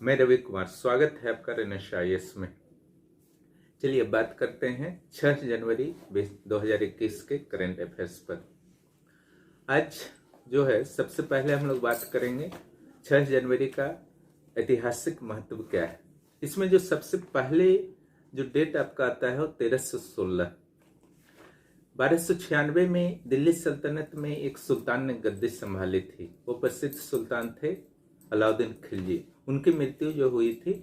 मैं रवि कुमार, स्वागत है आपका रेनेसाइंस में। चलिए बात करते हैं 6 जनवरी 2021 के करंट अफेयर्स पर। आज जो है सबसे पहले हम लोग बात करेंगे 6 जनवरी का ऐतिहासिक महत्व क्या है। इसमें जो सबसे पहले जो डेट आपका आता है वो 1316। 1296 में दिल्ली सल्तनत में एक सुल्तान ने गद्दी संभाली थी। वो प्रसिद्ध सुल्तान थे अलाउद्दीन खिलजी। उनकी मृत्यु जो हुई थी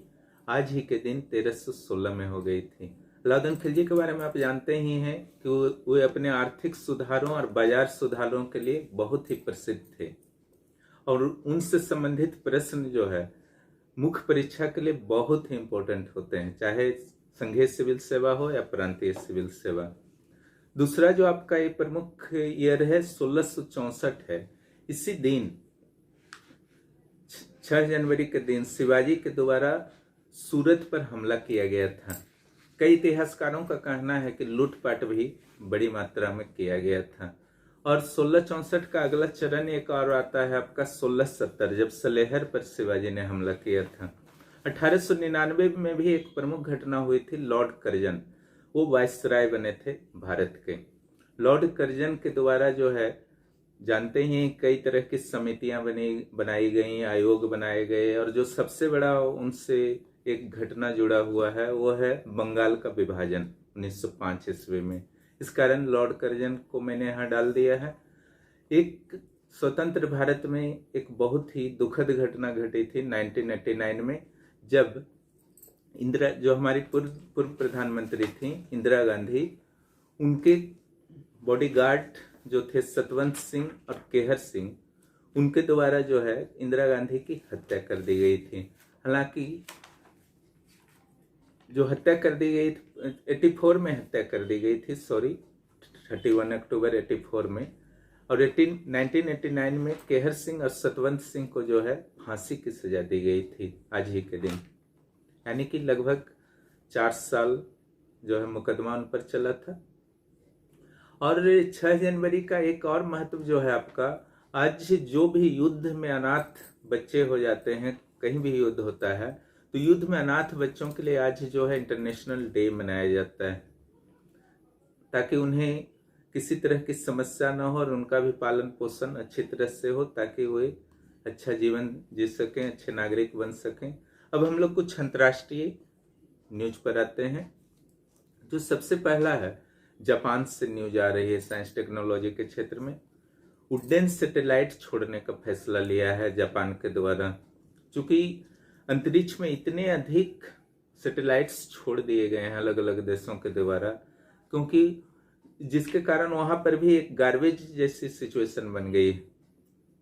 आज ही के दिन 1316 में हो गई थी। अलाउद्दीन खिलजी के बारे में आप जानते ही हैं कि वो अपने आर्थिक सुधारों और बाजार सुधारों के लिए बहुत ही प्रसिद्ध थे और उनसे संबंधित प्रश्न जो है मुख्य परीक्षा के लिए बहुत ही इंपॉर्टेंट होते हैं, चाहे संघीय सिविल सेवा हो या प्रांतीय सिविल सेवा। दूसरा जो आपका ये प्रमुख ईयर है 1664 है। इसी दिन 6 जनवरी के दिन शिवाजी के द्वारा सूरत पर हमला किया गया था। कई इतिहासकारों का कहना है कि लूटपाट भी बड़ी मात्रा में किया गया था। और 1664 का अगला चरण एक और आता है आपका 1670, जब सलेहर पर शिवाजी ने हमला किया था। 1899 में भी एक प्रमुख घटना हुई थी। लॉर्ड कर्जन वो वायसराय बने थे भारत के। लॉर्ड कर्जन के द्वारा जो है जानते ही कई तरह की समितियां बनाई गई, आयोग बनाए गए, और जो सबसे बड़ा उनसे एक घटना जुड़ा हुआ है वो है बंगाल का विभाजन 1905 ईस्वी में। इस कारण लॉर्ड कर्जन को मैंने यहाँ डाल दिया है। एक स्वतंत्र भारत में एक बहुत ही दुखद घटना घटी थी 1989 में, जब जो हमारी पूर्व प्रधानमंत्री थी इंदिरा गांधी, उनके बॉडीगार्ड जो थे सतवंत सिंह और केहर सिंह, उनके द्वारा जो है इंदिरा गांधी की हत्या कर दी गई थी। हालांकि जो हत्या कर दी गई 84 में हत्या कर दी गई थी, 31 अक्टूबर 84 में, और 1989 में केहर सिंह और सतवंत सिंह को जो है फांसी की सजा दी गई थी आज ही के दिन। यानी कि लगभग 4 साल जो है मुकदमा उन पर चला था। और 6 जनवरी का एक और महत्व जो है आपका, आज जो भी युद्ध में अनाथ बच्चे हो जाते हैं, कहीं भी युद्ध होता है तो युद्ध में अनाथ बच्चों के लिए आज जो है इंटरनेशनल डे मनाया जाता है, ताकि उन्हें किसी तरह की समस्या न हो और उनका भी पालन पोषण अच्छी तरह से हो, ताकि वे अच्छा जीवन जी सकें, अच्छे नागरिक बन सकें। अब हम लोग कुछ अंतर्राष्ट्रीय न्यूज पर आते हैं। जो सबसे पहला है, जापान से न्यूज आ रही है साइंस टेक्नोलॉजी के क्षेत्र में। उड्डयन सैटेलाइट छोड़ने का फैसला लिया है जापान के द्वारा। चूंकि अंतरिक्ष में इतने अधिक सैटेलाइट्स छोड़ दिए गए हैं अलग अलग देशों के द्वारा, क्योंकि जिसके कारण वहां पर भी एक गार्बेज जैसी सिचुएशन बन गई।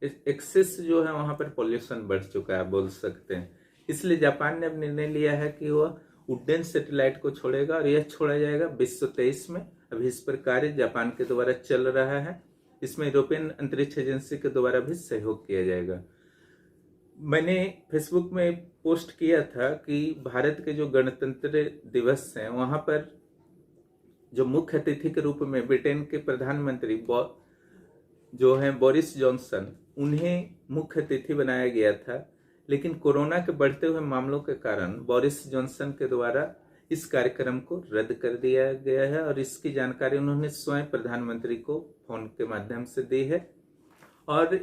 एक्सेस जो है वहां पर पॉल्यूशन बढ़ चुका है, बोल सकते हैं। इसलिए जापान ने अब निर्णय लिया है कि वह उड्डयन सैटेलाइट को छोड़ेगा और यह छोड़ा जाएगा 2023 में। अभी इस पर कार्य जापान के द्वारा चल रहा है। इसमें यूरोपियन अंतरिक्ष एजेंसी के द्वारा भी सहयोग किया जाएगा। मैंने फेसबुक में पोस्ट किया था कि भारत के जो गणतंत्र दिवस हैं वहां पर जो मुख्य अतिथि के रूप में ब्रिटेन के प्रधानमंत्री जो हैं बोरिस जॉनसन, उन्हें मुख्य अतिथि बनाया गया था। लेकिन कोरोना के बढ़ते हुए मामलों के कारण बोरिस जॉनसन के द्वारा इस कार्यक्रम को रद्द कर दिया गया है और इसकी जानकारी उन्होंने स्वयं प्रधानमंत्री को फोन के माध्यम से दी है। और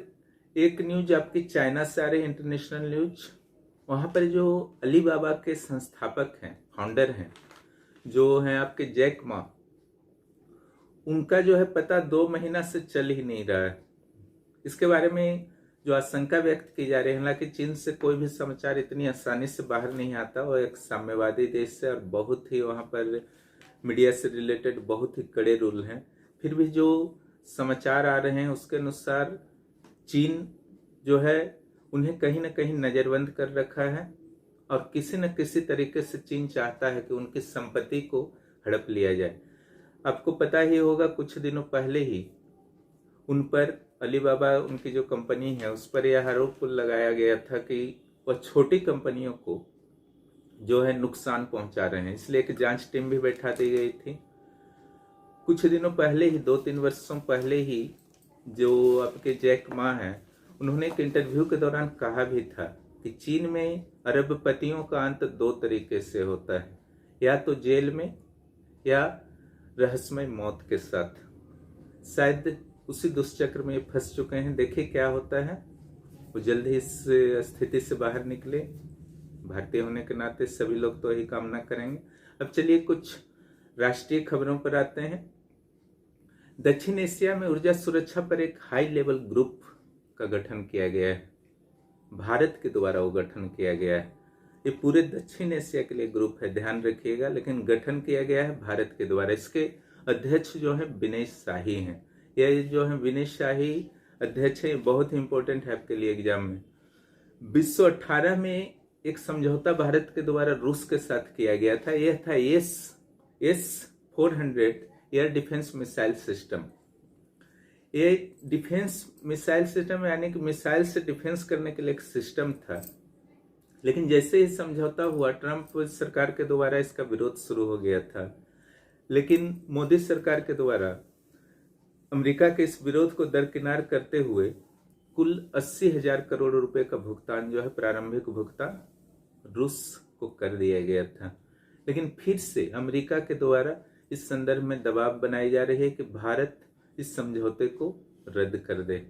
एक न्यूज आपकी चाइना से आ रही, इंटरनेशनल न्यूज। वहां पर जो अलीबाबा के संस्थापक हैं, फाउंडर हैं, जो हैं आपके जैक मा, उनका जो है पता 2 महीना से चल ही नहीं रहा है। इसके बारे में जो आशंका व्यक्त की जा रही है, हालांकि चीन से कोई भी समाचार इतनी आसानी से बाहर नहीं आता। वो एक साम्यवादी देश है और बहुत ही वहां पर मीडिया से रिलेटेड बहुत ही कड़े रूल हैं। फिर भी जो समाचार आ रहे हैं उसके अनुसार चीन जो है उन्हें कहीं ना कहीं नजरबंद कर रखा है और किसी न किसी तरीके से चीन चाहता है कि उनकी संपत्ति को हड़प लिया जाए। आपको पता ही होगा कुछ दिनों पहले ही उन पर अलीबाबा, उनकी जो कंपनी है, उस पर यह आरोप लगाया गया था कि वह छोटी कंपनियों को जो है नुकसान पहुंचा रहे हैं। इसलिए एक जांच टीम भी बैठा दी गई थी। कुछ दिनों पहले ही, 2-3 वर्षों पहले ही, जो आपके जैक मा हैं, उन्होंने एक इंटरव्यू के दौरान कहा भी था कि चीन में अरबपतियों का अंत दो तरीके से होता है, या तो जेल में या रहस्यमय मौत के साथ। शायद उसी दुष्चक्र में फंस चुके हैं। देखिए क्या होता है, वो जल्द ही इस स्थिति से बाहर निकले। भारतीय होने के नाते सभी लोग तो यही कामना करेंगे। अब चलिए कुछ राष्ट्रीय खबरों पर आते हैं। दक्षिण एशिया में ऊर्जा सुरक्षा पर एक हाई लेवल ग्रुप का गठन किया गया है। भारत के द्वारा वो गठन किया गया है। ये पूरे दक्षिण एशिया के लिए ग्रुप है, ध्यान रखिएगा, लेकिन गठन किया गया है भारत के द्वारा। इसके अध्यक्ष जो है विनय शाही हैं। ये जो है विनय शाही अध्यक्ष है, बहुत ही इंपॉर्टेंट है आपके लिए एग्जाम में। 1918 में एक समझौता भारत के द्वारा रूस के साथ किया गया था। यह था S-400 air defence missile system. ये डिफेंस मिसाइल सिस्टम यानी कि मिसाइल से डिफेंस करने के लिए एक सिस्टम था। लेकिन जैसे ही समझौता हुआ, ट्रंप सरकार के द्वारा इसका विरोध शुरू हो गया था। लेकिन मोदी सरकार के द्वारा अमेरिका के इस विरोध को दरकिनार करते हुए कुल 80,000 करोड़ रुपए का भुगतान जो है, प्रारंभिक भुगतान रूस को कर दिया गया था। लेकिन फिर से अमेरिका के द्वारा इस संदर्भ में दबाव बनाई जा रही है कि भारत इस समझौते को रद्द कर दे।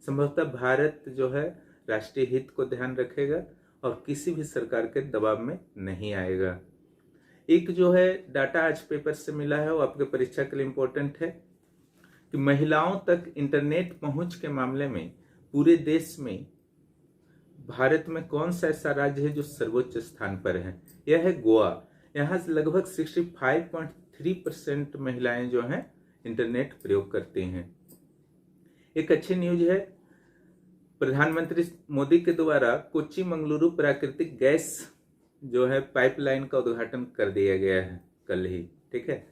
संभवतः भारत जो है राष्ट्रीय हित को ध्यान रखेगा और किसी भी सरकार के दबाव में नहीं आएगा। एक जो है डाटा आज पेपर से मिला है, वो आपके परीक्षा के लिए इंपॉर्टेंट है कि महिलाओं तक इंटरनेट पहुंच के मामले में पूरे देश में भारत में कौन सा ऐसा राज्य है जो सर्वोच्च स्थान पर है। यह है गोवा। यहाँ लगभग 65.3% महिलाएं जो हैं इंटरनेट प्रयोग करती हैं। एक अच्छी न्यूज है, प्रधानमंत्री मोदी के द्वारा कोच्चि मंगलुरु प्राकृतिक गैस जो है पाइपलाइन का उद्घाटन कर दिया गया है कल ही, ठीक है।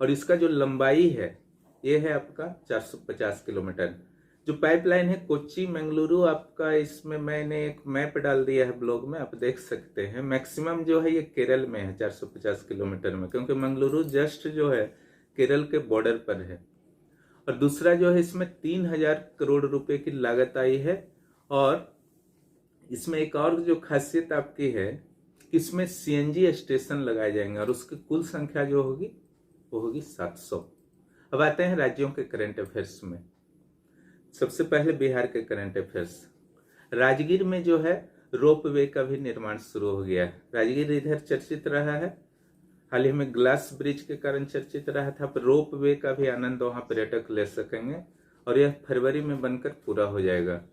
और इसका जो लंबाई है ये है आपका 450 किलोमीटर। जो पाइपलाइन है कोच्चि मंगलुरु, आपका इसमें मैंने एक मैप डाल दिया है ब्लॉग में, आप देख सकते हैं। मैक्सिमम जो है ये केरल में है 450 किलोमीटर में, क्योंकि मंगलुरु जस्ट जो है केरल के बॉर्डर पर है। और दूसरा जो है इसमें 3,000 करोड़ रुपए की लागत आई है। और इसमें एक और जो खासियत आपकी है कि इसमें CNG स्टेशन लगाए जाएंगे और उसकी कुल संख्या जो होगी वो होगी 700। अब आते हैं राज्यों के करंट अफेयर्स में। सबसे पहले बिहार के करंट अफेयर्स। राजगीर में जो है रोप वे का भी निर्माण शुरू हो गया है। राजगीर इधर चर्चित रहा है, हाल ही में ग्लास ब्रिज के कारण चर्चित रहा था, पर रोप वे का भी आनंद वहां पर्यटक ले सकेंगे और यह फरवरी में बनकर पूरा हो जाएगा।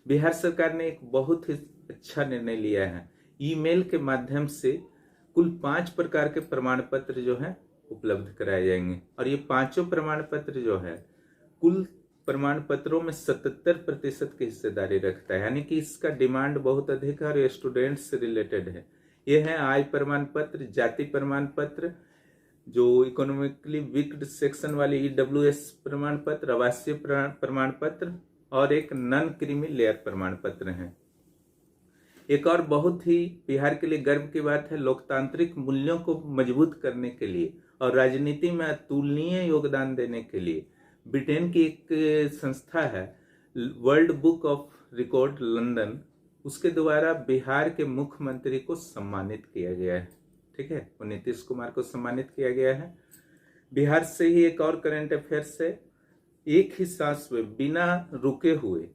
बिहार सरकार ने एक बहुत ही अच्छा निर्णय लिया है। ईमेल के माध्यम से कुल 5 प्रकार के प्रमाण पत्र जो है उपलब्ध कराए जाएंगे और ये पांचों प्रमाण पत्र जो है कुल प्रमाण पत्रों में 77% की हिस्सेदारी रखता है, यानी कि इसका डिमांड बहुत अधिक है और स्टूडेंट्स से रिलेटेड है। ये है आय प्रमाण पत्र, जाति प्रमाण पत्र, जो इकोनॉमिकली वीक्ड सेक्शन वाले EWS प्रमाण पत्र, आवासीय प्रमाण पत्र और एक नॉन क्रीमी लेयर प्रमाण पत्र है। एक और बहुत ही बिहार के लिए गर्व की बात है, लोकतांत्रिक मूल्यों को मजबूत करने के लिए और राजनीति में अतुलनीय योगदान देने के लिए ब्रिटेन की एक संस्था है world book of record London, उसके द्वारा बिहार के मुख्यमंत्री को सम्मानित किया गया है, ठीक है। वो नीतीश कुमार को सम्मानित किया गया है। बिहार से ही एक और करंट अफेयर्स है, एक ही सांस में बिना रुके हुए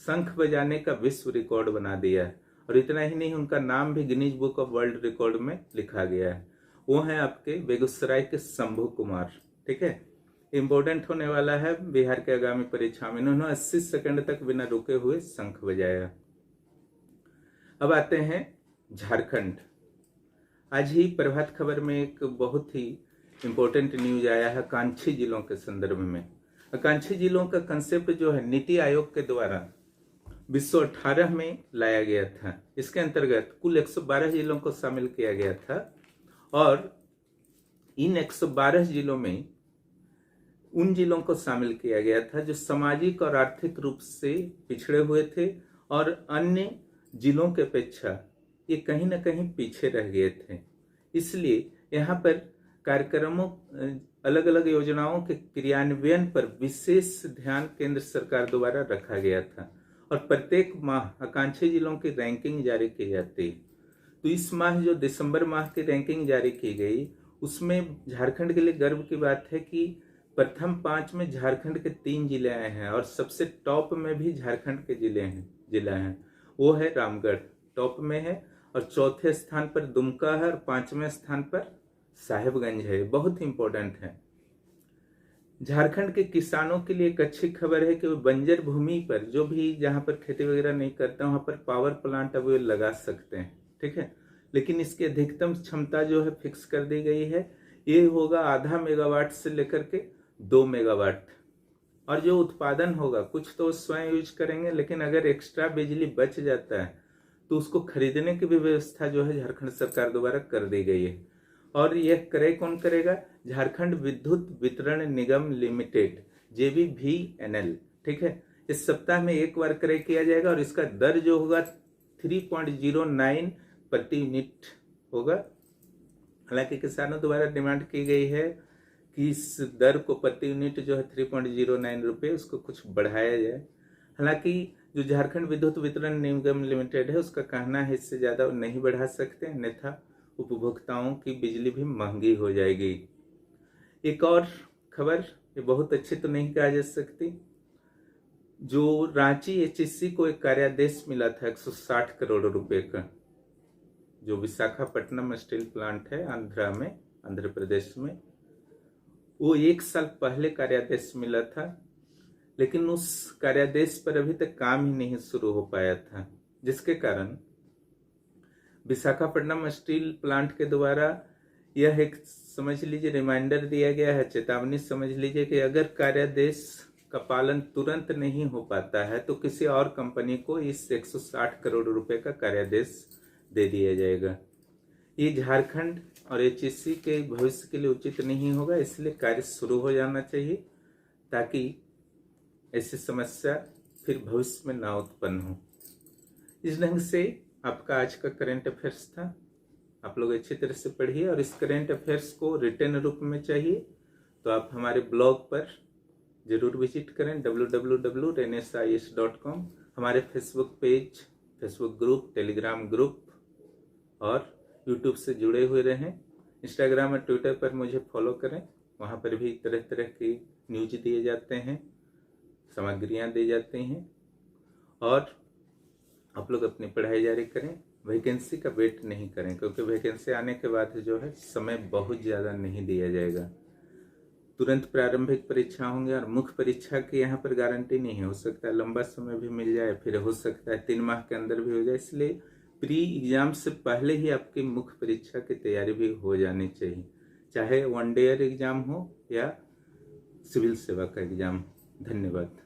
शंख बजाने का विश्व रिकॉर्ड बना दिया है। और इतना ही नहीं, उनका नाम भी Guinness book of world record में लिखा गया है। वो है आपके बेगूसराय के शंभू कुमार, ठीक है। इंपॉर्टेंट होने वाला है बिहार के आगामी परीक्षा में। इन्होंने 80 सेकंड तक बिना रुके हुए शंख बजाया। अब आते हैं झारखंड। आज ही प्रभात खबर में एक बहुत ही इंपॉर्टेंट न्यूज आया है आकांक्षी जिलों के संदर्भ में। आकांक्षी जिलों का कंसेप्ट जो है नीति आयोग के द्वारा 2018 में लाया गया था। इसके अंतर्गत कुल 112 जिलों को शामिल किया गया था और इन 112 जिलों में उन जिलों को शामिल किया गया था जो सामाजिक और आर्थिक रूप से पिछड़े हुए थे और अन्य जिलों के अपेक्षा ये कहीं ना कहीं पीछे रह गए थे। इसलिए यहाँ पर कार्यक्रमों, अलग अलग योजनाओं के क्रियान्वयन पर विशेष ध्यान केंद्र सरकार द्वारा रखा गया था और प्रत्येक माह आकांक्षी जिलों की रैंकिंग जारी की जाती है। तो इस माह जो दिसंबर माह की रैंकिंग जारी की गई, उसमें झारखंड के लिए गर्व की बात है कि प्रथम 5 में झारखंड के 3 जिले आए हैं और सबसे टॉप में भी झारखंड के जिला हैं। वो है रामगढ़, टॉप में है, और चौथे स्थान पर दुमका है, और 5वें स्थान पर साहेबगंज है। बहुत इंपॉर्टेंट है। झारखंड के किसानों के लिए एक अच्छी खबर है कि वो बंजर भूमि पर, जो भी जहां पर खेती वगैरह नहीं करते वहां पर पावर प्लांट अब वे लगा सकते हैं। ठीक है, लेकिन इसकी अधिकतम क्षमता जो है फिक्स कर दी गई है। ये होगा आधा मेगावाट से लेकर के 2 मेगावाट। और जो उत्पादन होगा, कुछ तो स्वयं यूज करेंगे, लेकिन अगर एक्स्ट्रा बिजली बच जाता है तो उसको खरीदने की भी व्यवस्था जो है झारखंड सरकार द्वारा कर दी गई है। और यह क्रय कौन करेगा? झारखंड विद्युत वितरण निगम लिमिटेड, JVVNL। ठीक है, इस सप्ताह में एक बार क्रय किया जाएगा और इसका दर जो होगा 3.09 प्रति यूनिट होगा। हालांकि किसानों द्वारा डिमांड की गई है कि इस दर को प्रति यूनिट जो है 3.09 रुपये, उसको कुछ बढ़ाया जाए। हालांकि जो झारखंड विद्युत वितरण निगम लिमिटेड है, उसका कहना है इससे ज़्यादा नहीं बढ़ा सकते, अन्यथा उपभोक्ताओं की बिजली भी महंगी हो जाएगी। एक और खबर, ये बहुत अच्छी तो नहीं कहा जा सकती, जो रांची HEC को एक कार्यादेश मिला था 160 करोड़ रुपए का, जो विशाखापट्टनम स्टील प्लांट है आंध्र प्रदेश में, वो 1 साल पहले कार्यादेश मिला था, लेकिन उस कार्यादेश पर अभी तक काम ही नहीं शुरू हो पाया था, जिसके कारण विशाखापट्टनम स्टील प्लांट के द्वारा यह एक समझ लीजिए रिमाइंडर दिया गया है, चेतावनी समझ लीजिए कि अगर कार्यादेश का पालन तुरंत नहीं हो पाता है तो किसी और कंपनी को इस 160 करोड़ रुपए का कार्यादेश दे दिया जाएगा। ये झारखंड और HEC के भविष्य के लिए उचित नहीं होगा, इसलिए कार्य शुरू हो जाना चाहिए ताकि ऐसी समस्या फिर भविष्य में ना उत्पन्न हो। इस ढंग से आपका आज का करंट अफेयर्स था। आप लोग अच्छी तरह से पढ़िए, और इस करंट अफेयर्स को रिटर्न रूप में चाहिए तो आप हमारे ब्लॉग पर जरूर विजिट करें, www.renesais.com। हमारे Facebook page, Facebook group, Telegram group और यूट्यूब से जुड़े हुए रहें। इंस्टाग्राम और ट्विटर पर मुझे फॉलो करें, वहाँ पर भी तरह तरह की न्यूज दिए जाते हैं, सामग्रियाँ दी जाती हैं। और आप लोग अपनी पढ़ाई जारी करें, वैकेंसी का वेट नहीं करें, क्योंकि वैकेंसी आने के बाद जो है समय बहुत ज़्यादा नहीं दिया जाएगा। तुरंत प्रारंभिक परीक्षा होंगे और मुख्य परीक्षा की यहाँ पर गारंटी नहीं है, हो सकता है लंबा समय भी मिल जाए, फिर हो सकता है 3 माह के अंदर भी हो जाए। इसलिए प्री एग्जाम से पहले ही आपकी मुख्य परीक्षा की तैयारी भी हो जानी चाहिए, चाहे 1 डे एग्जाम हो या सिविल सेवा का एग्जाम। धन्यवाद।